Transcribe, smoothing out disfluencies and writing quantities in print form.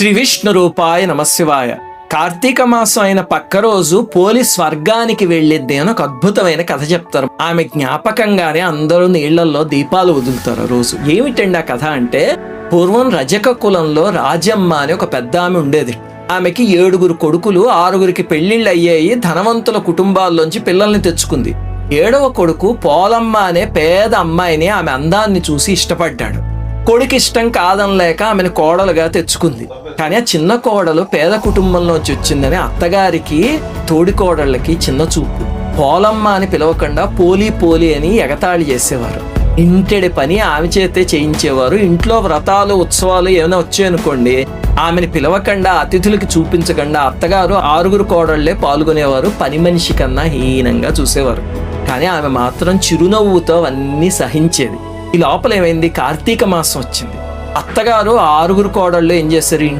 శ్రీ విష్ణు రూపాయ నమశివాయ. కార్తీక మాసం అయిన పక్క రోజు పోలి స్వర్గానికి వెళ్ళిద్ది అని ఒక అద్భుతమైన కథ చెప్తారు. ఆమె జ్ఞాపకంగానే అందరూ నీళ్లలో దీపాలు వదులుతారు. రోజు ఏమిటండి ఆ కథ అంటే, పూర్వం రజక కులంలో రాజమ్మ అని ఒక పెద్ద ఆమె ఉండేది. ఆమెకి 7 కొడుకులు, 6 పెళ్లిళ్ళు అయ్యాయి. ధనవంతుల కుటుంబాల్లోంచి పిల్లల్ని తెచ్చుకుంది. 7వ కొడుకు పోలమ్మ అనే పేద అమ్మాయిని ఆమె అందాన్ని చూసి ఇష్టపడ్డాడు. కొడుకు ఇష్టం కాదనలేక ఆమెను కోడలుగా తెచ్చుకుంది. కానీ ఆ చిన్న కోడలు పేద కుటుంబంలోంచి వచ్చిందని అత్తగారికి తోడి కోడళ్ళకి చిన్న చూపు. పోలమ్మ అని పిలవకుండా పోలి పోలి అని ఎగతాళి చేసేవారు. ఇంటెడి పని ఆమె చేతే చేయించేవారు. ఇంట్లో వ్రతాలు ఉత్సవాలు ఏమైనా వచ్చాయనుకోండి, ఆమెను పిలవకుండా అతిథులకి చూపించకుండా అత్తగారు 6 కోడళ్లే పాల్గొనేవారు. పని మనిషి కన్నా హీనంగా చూసేవారు. కానీ ఆమె మాత్రం చిరునవ్వుతో అవన్నీ సహించేది. ఈ లోపల ఏమైంది, కార్తీక మాసం వచ్చింది. అత్తగారు 6 కోడళ్ళు ఏం చేశారు,